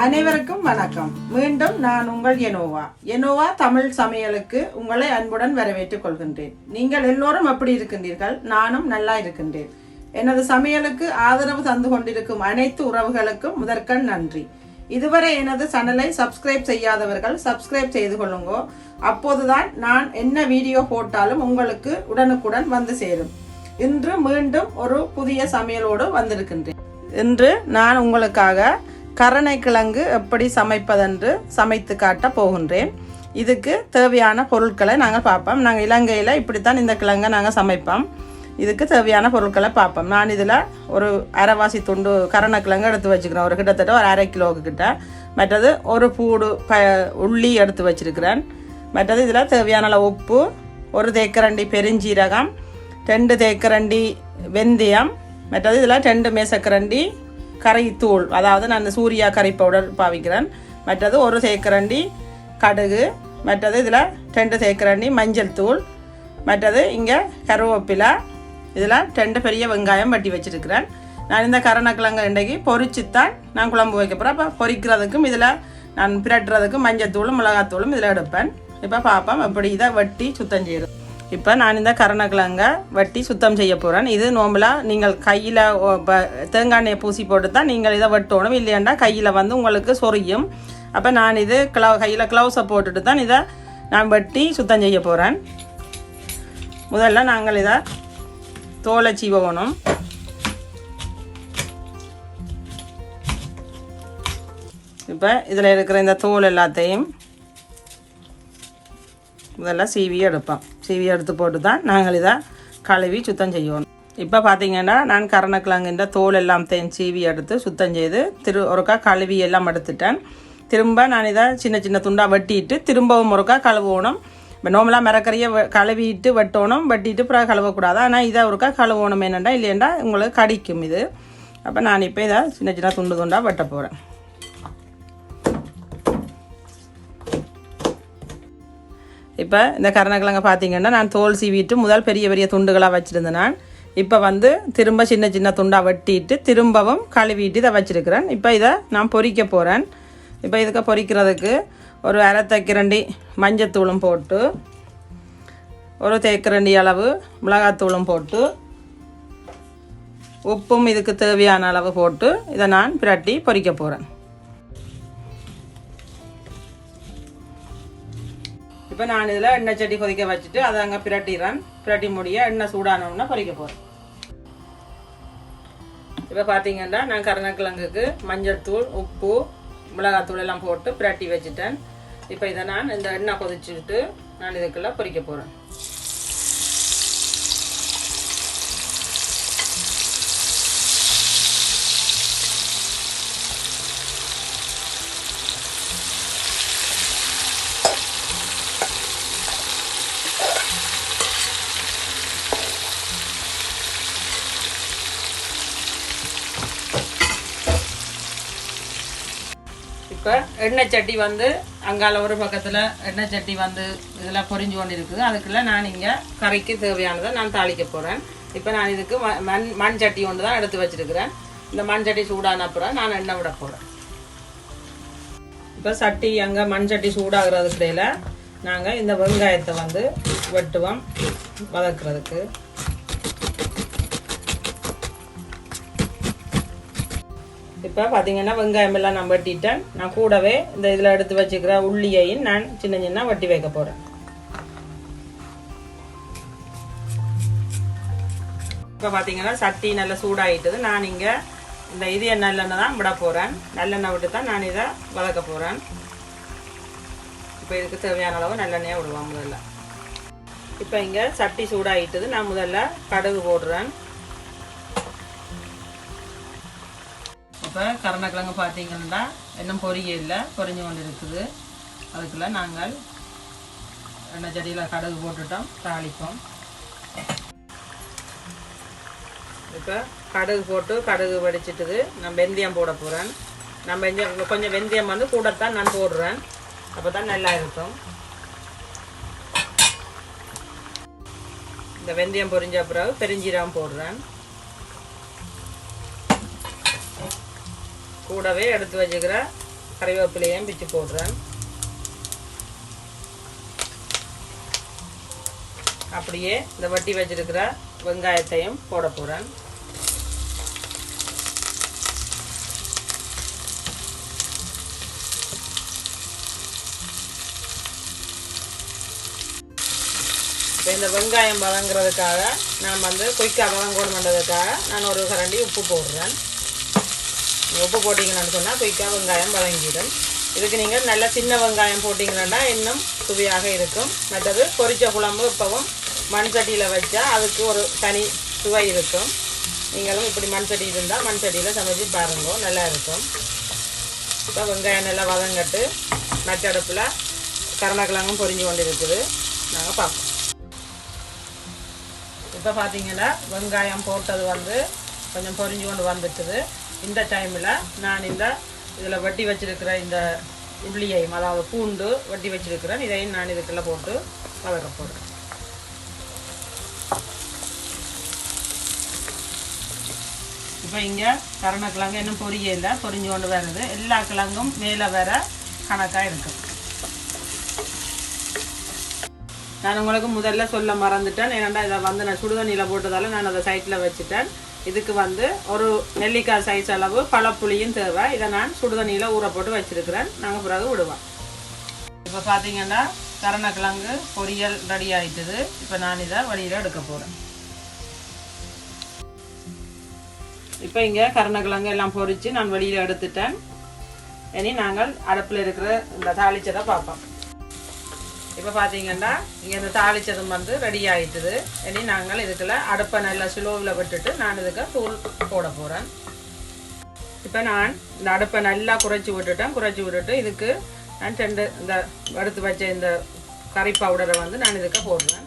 அனைவருக்கும் வணக்கம். மீண்டும் நான் உங்கள் எனோவா தமிழ் சமையலுக்கு உங்களை அன்புடன் வரவேற்றுக் கொள்கின்றேன். நீங்கள் எல்லோரும் எப்படி இருக்கின்றீர்கள்? நானும் நல்லா இருக்கின்றேன். எனது சமையலுக்கு ஆதரவு தந்து கொண்டிருக்கும் அனைத்து உறவுகளுக்கும் முதற்கண் நன்றி. இதுவரை எனது சேனலை சப்ஸ்கிரைப் செய்யாதவர்கள் சப்ஸ்கிரைப் செய்து கொள்ளுங்கோ. அப்போதுதான் நான் என்ன வீடியோ போட்டாலும் உங்களுக்கு உடனுக்குடன் வந்து சேரும். இன்று மீண்டும் ஒரு புதிய சமையலோடு வந்திருக்கின்றேன். இன்று நான் உங்களுக்காக கருணைக்கிழங்கு எப்படி சமைப்பதென்று சமைத்து காட்ட போகின்றேன். இதுக்கு தேவையான பொருட்களை நாங்கள் பார்ப்போம். நாங்கள் இலங்கையில் இப்படித்தான் இந்த கிழங்கை நாங்கள் சமைப்போம். இதுக்கு தேவையான பொருட்களை பார்ப்போம். நான் இதில் ஒரு அரைவாசி துண்டு கருணைக்கிழங்கு எடுத்து வச்சுக்கிறேன். ஒரு கிட்டத்தட்ட ஒரு 1/2 கிலோவுக்கு கிட்ட. மற்றது ஒரு பூடு உள்ளி எடுத்து வச்சுருக்கிறேன். மற்றது இதில் தேவையான அளவு உப்பு, 1 தேக்கரண்டி பெருஞ்சீரகம், 2 தேக்கரண்டி வெந்தயம், மற்றது இதில் 2 மேசக்கரண்டி கறித்தூள், அதாவது நான் சூர்யா கறி பவுடர் பாவிக்கிறேன். மற்றது 1 தேக்கரண்டி கடுகு, மற்றது இதில் 2 தேக்கரண்டி மஞ்சள் தூள், மற்றது இங்கே கருவேப்பிலை, இதில் 2 பெரிய வெங்காயம் வெட்டி வச்சுருக்கிறேன். நான் இந்த கருணைக்கிழங்கு இன்றைக்கு பொரிச்சுத்தான் நான் குழம்பு வைக்க போகிறேன். அப்போ பொரிக்கிறதுக்கும் இதில் நான் பிரட்டுறதுக்கும் மஞ்சள் தூளும் மிளகாத்தூளும் இதில் எடுப்பேன். இப்போ பார்ப்போம் எப்படி இதை வெட்டி சுத்தம் செய்யுது. இப்போ நான் இந்த கருணைக்கிழங்கை வெட்டி சுத்தம் செய்ய போகிறேன். இது நோம்பலாக நீங்கள் கையில் தேங்காய் எண்ணெயை பூசி போட்டு தான் நீங்கள் இதை வெட்டணும். இல்லையாண்டா கையில் வந்து உங்களுக்கு சொரியும். அப்போ நான் இது கையில் க்ளவுஸை போட்டுட்டு தான் இதை நான் வெட்டி சுத்தம் செய்ய போகிறேன். முதல்ல நாங்கள் இதை தோலை சீவணும். இப்போ இதில் இருக்கிற இந்த தோல் எல்லாத்தையும் முதல்ல சீவி எடுப்போம். சீவி எடுத்து போட்டு தான் நாங்கள் இதை கழுவி சுத்தம் செய்யணும். இப்போ பார்த்தீங்கன்னா நான் கருணைக்கிழங்குன்ற தோல் எல்லாம் சீவி எடுத்து சுத்தம் செய்து ஒருக்கா கழுவி எல்லாம் எடுத்துட்டேன். திரும்ப நான் இதை சின்ன சின்ன துண்டாக வெட்டிட்டு திரும்பவும் ஒருக்கா கழுவணும். இப்போ நோம்பலாக மரக்கறியை கழுவிட்டு வெட்டணும், வெட்டிட்டு அப்புறம் கழுவக்கூடாது. ஆனால் இதை ஒருக்கா கழுவணும். என்னென்னா இல்லையண்டா உங்களுக்கு கடிக்கும் இது. அப்போ நான் இப்போ இதை சின்ன சின்ன துண்டு துண்டாக வெட்ட போகிறேன். இப்போ இந்த கருணைக்கிழங்கை பார்த்தீங்கன்னா நான் தோல் சீவிட்டு முதல் பெரிய பெரிய துண்டுகளாக வச்சுருந்தேன். நான் இப்போ வந்து திரும்ப சின்ன சின்ன துண்டாக வெட்டிட்டு திரும்பவும் கழுவிட்டு இதை வச்சுருக்கிறேன். இப்போ இதை நான் பொரிக்க போகிறேன். இப்போ இதுக்கு பொரிக்கிறதுக்கு ஒரு 1/2 தேக்கரண்டி மஞ்சத்தூளும் போட்டு, 1 தேக்கரண்டி அளவு மிளகாத்தூளும் போட்டு, உப்பும் இதுக்கு தேவையான அளவு போட்டு இதை நான் பிரட்டி பொரிக்க போகிறேன். இப்போ நான் இதில் எண்ணெய் சட்டி கொதிக்க வச்சுட்டு அதை அங்கே பிரட்டிடுறேன். பிரட்டி முடிய எண்ணெய் சூடானோன்னா பொரிக்க போகிறேன். இப்போ பார்த்தீங்கன்னா நான் கருணைக்கிழங்குக்கு மஞ்சள் தூள், உப்பு, மிளகாத்தூள் எல்லாம் போட்டு பிரட்டி வச்சுட்டேன். இப்போ இதை நான் இந்த எண்ணெய் கொதிச்சுட்டு நான் இதுக்குள்ளே பொரிக்க போகிறேன். இப்போ எண்ணெய் சட்டி வந்து அங்கால ஒரு பக்கத்தில் எண்ணெய் சட்டி வந்து இதில் பொரிஞ்சு கொண்டு இருக்குது. அதுக்குள்ளே நான் இங்கே கறிக்கு தேவையானதை நான் தாளிக்க போகிறேன். இப்போ நான் இதுக்கு மண் சட்டி ஒன்று தான் எடுத்து வச்சுருக்கிறேன். இந்த மண் சட்டி சூடான அப்புறம் நான் எண்ணெய் விட போகிறேன். இப்போ சட்டி அங்கே மண் சட்டி சூடாகிறதுக்கு இடையில் நாங்கள் இந்த வெங்காயத்தை வந்து வெட்டுவோம் வதக்குறதுக்கு. இப்போ பார்த்தீங்கன்னா வெங்காயம் எல்லாம் நான் வெட்டிட்டேன். நான் கூடவே இந்த இதில் எடுத்து வச்சுக்கிற உள்ளியையும் நான் சின்ன சின்ன வெட்டி வைக்க போகிறேன். இப்போ பார்த்தீங்கன்னா சட்டி நல்லா சூடாகிட்டது. நான் இங்கே இந்த இது நல்லெண்ணெய் தான் விட போகிறேன். நல்லெண்ணெய் விட்டு தான் நான் இதை வதக்க போகிறேன். இப்போ இதுக்கு தேவையான அளவு நல்லெண்ணெயாக விடுவோம் முதல்ல. இப்போ இங்கே சட்டி சூடாகிட்டது. நான் முதல்ல கடுகு போடுறேன். இப்போ கருணைக்கிழங்கு பார்த்தீங்கன்னா இன்னும் பொரிய இல்லை, பொரிஞ்சு கொண்டு இருக்குது. அதுக்குள்ளே நாங்கள் எண்ணெய் சட்டியில் கடுகு போட்டுட்டோம், தாளிப்போம். இப்போ கடுகு போட்டு கடுகு வெடிச்சிட்டுது. நான் வெந்தயம் போட போகிறேன். நான் கொஞ்சம் வெந்தயம் வந்து கூடத்தான் நான் போடுறேன். அப்போ தான் நல்லா இருக்கும். இந்த வெந்தயம் பொரிஞ்ச பிறகு பெருஞ்சீரகம் போடுறேன். கூடவே எடுத்து வச்சுக்கிற கறிவேப்பிலையும் பிச்சு போடுறேன். அப்படியே இந்த வட்டி வச்சிருக்கிற வெங்காயத்தையும் போட போகிறேன். இப்போ இந்த வெங்காயம் வதங்குறதுக்காக நான் குயிக்காக வதங்கணுன்றதுக்காக நான் ஒரு கரண்டி உப்பு போடுறேன். உப்பு போட்டிங்கன்னு சொன்னால் குயிக்காக வெங்காயம் வதங்கிடும். இதுக்கு நீங்கள் நல்ல சின்ன வெங்காயம் போட்டிங்கன்னா இன்னும் சுவையாக இருக்கும். மற்றது பொரிச்ச குழம்பு இப்போவும் மண் சட்டியில் வச்சா அதுக்கு ஒரு தனி சுவை இருக்கும். நீங்களும் இப்படி மண் சட்டி இருந்தால் மண் சட்டியில் சமைச்சு பாருங்க, நல்லா இருக்கும். இப்போ வெங்காயம் நல்லா வதங்கட்டு மற்ற அடுப்பில் கருணக்கிழங்கும் பொரிஞ்சு கொண்டு இருக்குது. நாங்கள் பார்ப்போம். இப்போ பார்த்தீங்கன்னா வெங்காயம் போட்டது கொஞ்சம் பொரிஞ்சு கொண்டு வந்துட்டுது. இந்த டைமில் நான் இதில் வெட்டி வச்சிருக்கிற இந்த உள்ளியையும், அதாவது பூண்டு வெட்டி வச்சிருக்கிறேன், இதையும் நான் இதுக்குள்ளே போட்டு வதக்க போடுறேன். இப்போ இங்கே கருணக்கிழங்கு இன்னும் பொரியல பொரிஞ்சு கொண்டு வருது. எல்லா கிழங்கும் மேலே வர கணக்காக இருக்கும். நான் உங்களுக்கு முதல்ல சொல்ல மறந்துட்டேன். ஏன்னா இதை நான் சுடுதண்ணியில் போட்டதால் நான் அதை சைட்டில் வச்சுட்டேன். இதுக்கு ஒரு நெல்லிக்காய் சைஸ் அளவு பழப்புளியும் தேவை. இதை நான் சுடுதண்ணியில் ஊற போட்டு வச்சிருக்கிறேன். நாங்கள் பிறகு விடுவோம். இப்போ பார்த்தீங்கன்னா கருணக்கிழங்கு பொரியல் ரெடி ஆகிட்டுது. இப்போ நான் இதை வழியில் எடுக்க போகிறேன். இப்போ இங்கே கருணக்கிழங்கு எல்லாம் பொரித்து நான் வெளியில் எடுத்துட்டேன். இனி நாங்கள் அடுப்பில் இருக்கிற இந்த தாளிச்சதை பார்ப்போம். இப்போ பார்த்தீங்கன்னா இங்கே இந்த தாளிச்சதும் ரெடி ஆகிட்டுது. இனி நாங்கள் இதுக்குள்ள அடுப்பை நல்லா ஸ்லோவில் விட்டுட்டு நான் இதுக்கு தூள் போட போகிறேன். இப்போ நான் இந்த அடுப்பை நல்லா குறைச்சி விட்டுட்டு இதுக்கு நான் இந்த எடுத்து வச்ச இந்த கறி பவுடரை நான் இதுக்கு போடுறேன்.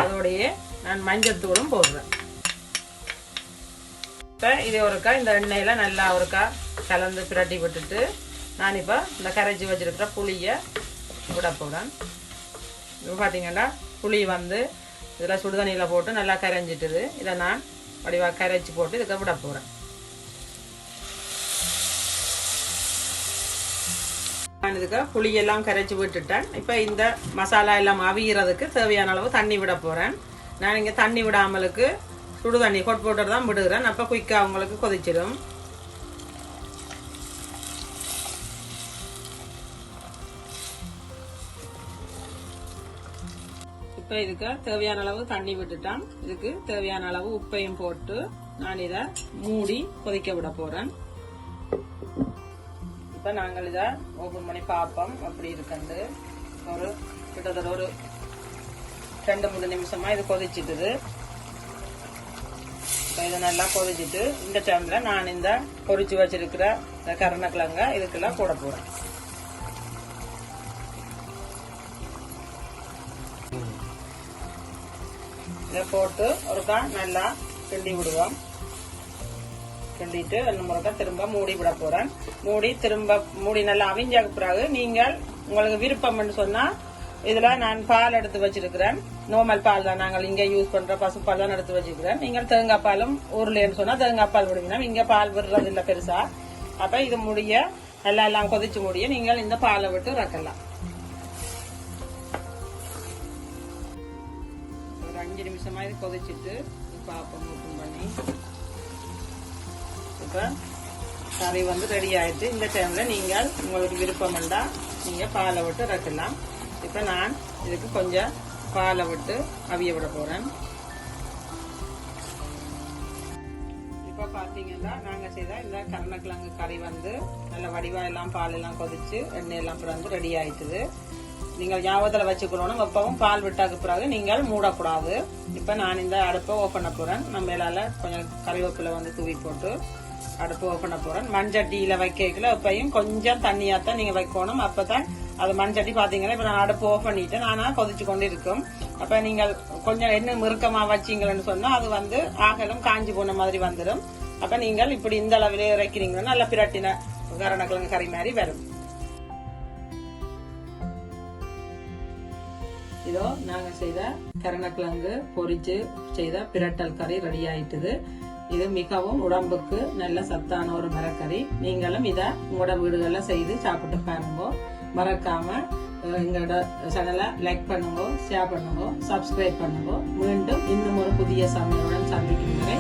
அதோடையே நான் மஞ்சள் தூளும் போடுறேன். இப்போ இது ஒருக்கா இந்த எண்ணெயில் நல்லா ஒருக்கா கலந்து பிரட்டி விட்டுட்டு நான் இப்போ இந்த கரைச்சி வச்சிருக்கிற புளியை விட போகிறேன். இப்போ பார்த்தீங்கன்னா புளி இதில் சுடுதண்ணியில் போட்டு நல்லா கரைஞ்சிட்டுது. இதை நான் வடிவாக கரைச்சி போட்டு இதுக்கு விட போகிறேன். நான் இதுக்கு புளியெல்லாம் கரைச்சி விட்டுட்டேன். இப்போ இந்த மசாலா எல்லாம் அவிகிறதுக்கு தேவையான அளவு தண்ணி விட போகிறேன். நான் இங்கே தண்ணி விடாமலுக்கு சுடுதண்ணி போட்டு தான் விடுகிறேன். அப்போ குயிக்காக அவங்களுக்கு கொதிச்சிடும். இப்போ இதுக்கு தேவையான அளவு தண்ணி விட்டுட்டான். இதுக்கு தேவையான அளவு உப்பையும் போட்டு நான் இதை மூடி கொதிக்க விட போறேன். இப்போ நாங்கள் இதை ஓபன் பண்ணி பார்ப்போம் அப்படி இருக்குண்டு. கிட்டத்தட்ட ஒரு 2-3 நிமிஷமா இது கொதிச்சிட்டுது. இப்போ இதை நல்லா கொதிச்சிட்டு இந்த டைம்ல நான் இந்த பொரிச்சு வச்சிருக்கிற கருணக்கிழங்க இதுக்கெல்லாம் போட போறேன். இதை போட்டு ஒருக்கா நல்லா கிண்டி விடுவோம். கிண்டிட்டு 2 முறைக்கா திரும்ப மூடி விட போறேன். மூடி நல்லா அவிஞ்ச பிறகு நீங்கள் உங்களுக்கு விருப்பம்னு சொன்னா இதுல நான் பால் எடுத்து வச்சிருக்கிறேன். நார்மல் பால் தான் நாங்கள் இங்க யூஸ் பண்ற பசுப்பால் தான் எடுத்து வச்சிருக்கிறேன். நீங்கள் தேங்காய் பாலும் ஊர்லன்னு சொன்னா தேங்காய் பால் விடுவீங்க. இங்க பால் விடுறது இல்ல பெருசா. அப்ப இது முடிய நல்லா எல்லாம் கொதிச்சு முடிய நீங்கள் இந்த பாலை விட்டு இறக்கலாம். ஒரு 5 நிமிஷமா இது கொதிச்சுட்டு பாப்போம் ஓபன் பண்ணி. இப்ப கறி ரெடி ஆயிடுச்சு. இந்த டைம்ல நீங்கள் உங்களுக்கு விருப்பம் இருந்தா நீங்க பாலை விட்டு இறக்கலாம். இப்ப நான் இதுக்கு கொஞ்சம் பாலை விட்டு அவிய விட போறேன். இப்ப பாத்தீங்கன்னா நாங்க செய்த இந்த கருணக்கிழங்கு கறி நல்ல வடிவா எல்லாம் பால் எல்லாம் கொதிச்சு எண்ணெய் எல்லாம் பிறந்து ரெடி ஆயிட்டுது. நீங்கள் ஞாபகத்துல வச்சுக்கணும், எப்பவும் பால் விட்டாக்கு பிறகு நீங்கள் மூடக்கூடாது. இப்ப நான் இந்த அடுப்பை ஓபன் பண்ண போறேன். நம்ம மேலால கொஞ்சம் கறிவேப்பிலை தூவி போட்டு அடுப்பு ஓபன் பண்ண போறேன். மண்சட்டியில வைக்கல எப்பயும் கொஞ்சம் தண்ணியாத்தான் நீங்க வைக்கணும். அப்பதான் அது மண்சட்டி பாத்தீங்கன்னா இப்ப நான் அடுப்பு ஓபன் பண்ணிட்டு நானா கொதிச்சு கொண்டு இருக்கும். அப்ப நீங்கள் கொஞ்சம் எண்ணெய் மிருக்கமா வச்சீங்கன்னு சொன்னா அது ஆகலும் காஞ்சி போன மாதிரி வந்துடும். அப்ப நீங்கள் இப்படி இந்த அளவிலே இறக்கிறீங்கன்னா நல்ல பிரட்டின கருணக்கிழங்கு கறி மாதிரி வரும். இதோ நாங்க செய்த கருணக்கிழங்கு பொரிச்சு செய்த பிரட்டல் கறி ரெடி ஆயிட்டுது. இது மிகவும் உடம்புக்கு நல்ல சத்தான ஒரு மரக்கறி. நீங்களும் இதை உங்களோட வீடுகளில் செய்து சாப்பிட்டு பாருங்க. மறக்காம எங்களோட சேனலை லைக் பண்ணுங்க, ஷேர் பண்ணுங்க, சப்ஸ்கிரைப் பண்ணுங்க. மீண்டும் இன்னும் ஒரு புதிய சமையலுடன் சந்திக்கும் வரை